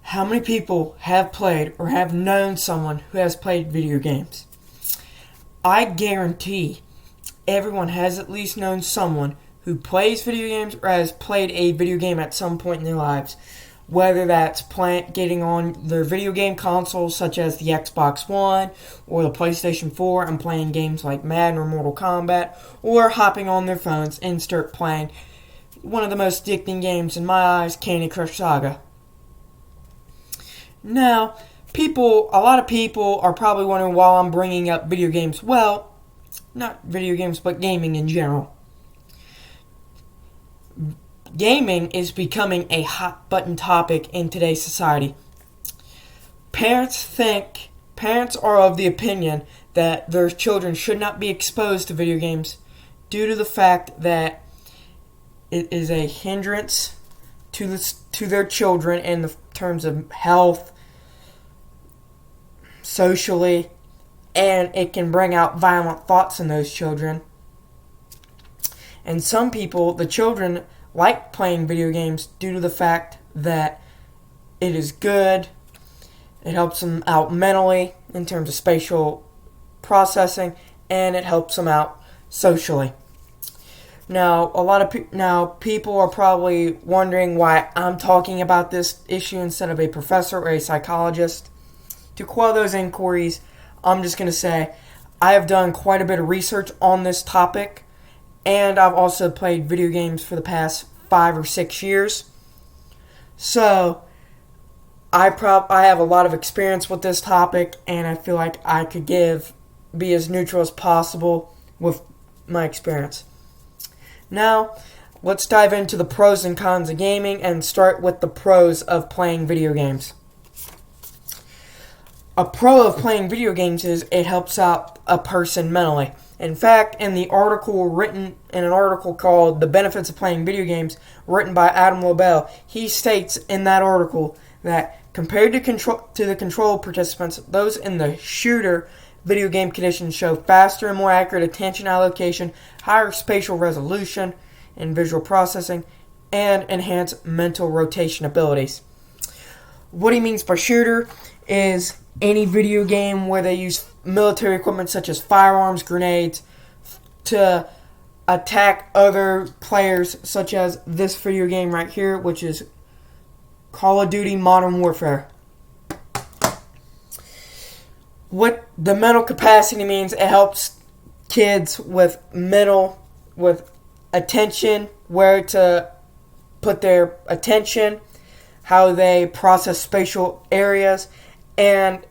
How many people have played or have known someone who has played video games? I guarantee everyone has at least known someone who plays video games or has played a video game at some point in their lives. Whether that's getting on their video game consoles such as the Xbox One or the PlayStation 4 and playing games like Madden or Mortal Kombat, or hopping on their phones and start playing one of the most addicting games in my eyes, Candy Crush Saga. Now, a lot of people are probably wondering why I'm bringing up video games. Well, not video games, but gaming in general. Gaming is becoming a hot button topic in today's society. Parents are of the opinion that their children should not be exposed to video games due to the fact that it is a hindrance to their children in the terms of health, socially, and it can bring out violent thoughts in those children. And some people, the children, like playing video games due to the fact that it is good, it helps them out mentally in terms of spatial processing, and it helps them out socially. Now, people are probably wondering why I'm talking about this issue instead of a professor or a psychologist. To quell those inquiries, I'm just going to say I have done quite a bit of research on this topic, and I've also played video games for the past 5 or 6 years. So, I have a lot of experience with this topic, and I feel like I could be as neutral as possible with my experience. Now, let's dive into the pros and cons of gaming and start with the pros of playing video games. A pro of playing video games is it helps out a person mentally. In fact, in an article called The Benefits of Playing Video Games, written by Adam Lobel, he states in that article that compared to the control participants, those in the shooter video game conditions show faster and more accurate attention allocation, higher spatial resolution and visual processing, and enhanced mental rotation abilities. What he means by shooter is any video game where they use military equipment such as firearms, grenades, to attack other players, such as this video game right here, which is Call of Duty Modern Warfare. What the mental capacity means, it helps kids with attention, where to put their attention, how they process spatial areas, and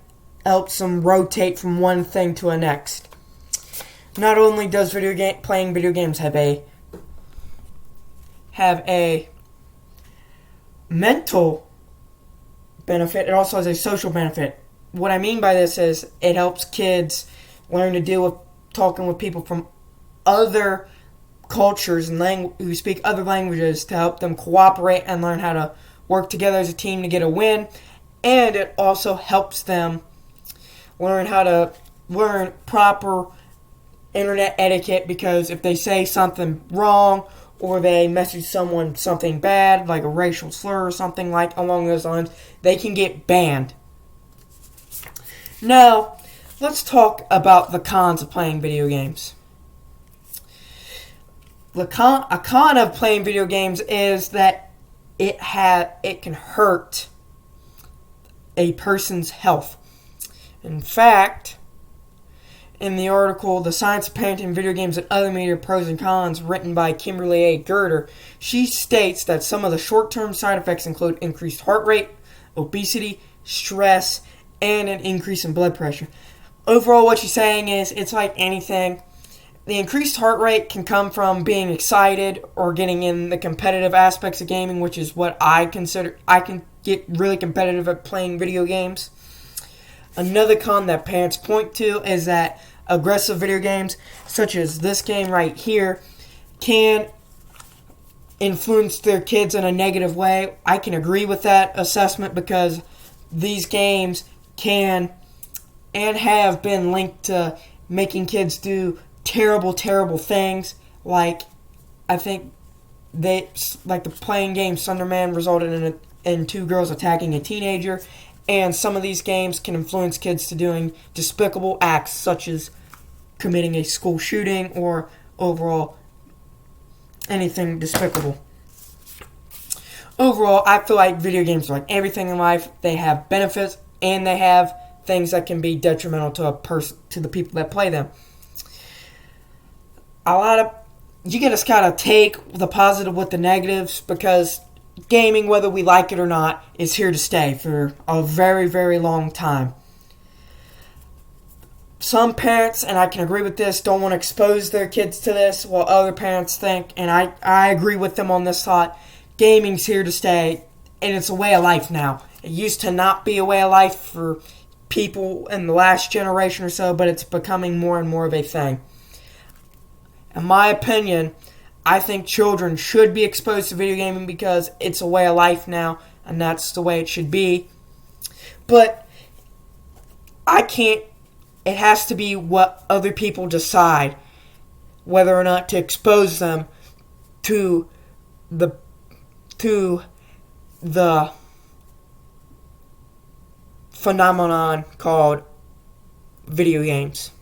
helps them rotate from one thing to the next. Not only does playing video games have a mental benefit, it also has a social benefit. What I mean by this is it helps kids learn to deal with talking with people from other cultures and who speak other languages, to help them cooperate and learn how to work together as a team to get a win. And it also helps them learn how to learn proper internet etiquette, because if they say something wrong or they message someone something bad, like a racial slur or something like along those lines, they can get banned. Now, let's talk about the cons of playing video games. A con of playing video games is that it can hurt a person's health. In fact, in the article The Science of Parenting Video Games and Other Media Pros and Cons, written by Kimberly A. Girder, she states that some of the short-term side effects include increased heart rate, obesity, stress, and an increase in blood pressure. Overall, what she's saying is, it's like anything. The increased heart rate can come from being excited or getting in the competitive aspects of gaming, which is what I consider. I can get really competitive at playing video games. Another con that parents point to is that aggressive video games, such as this game right here, can influence their kids in a negative way. I can agree with that assessment, because these games can and have been linked to making kids do terrible, terrible things. Like, I think the playing game Sunderman resulted and two girls attacking a teenager, and some of these games can influence kids to doing despicable acts such as committing a school shooting or overall anything despicable. Overall, I feel like video games are like everything in life. They have benefits and they have things that can be detrimental to the people that play them. You gotta kind of take the positive with the negatives, because gaming, whether we like it or not, is here to stay for a very, very long time. Some parents, and I can agree with this, don't want to expose their kids to this, while other parents think, and I agree with them on this thought, gaming's here to stay, and it's a way of life now. It used to not be a way of life for people in the last generation or so, but it's becoming more and more of a thing. In my opinion, I think children should be exposed to video gaming because it's a way of life now, and that's the way it should be. But it has to be what other people decide, whether or not to expose them to the phenomenon called video games.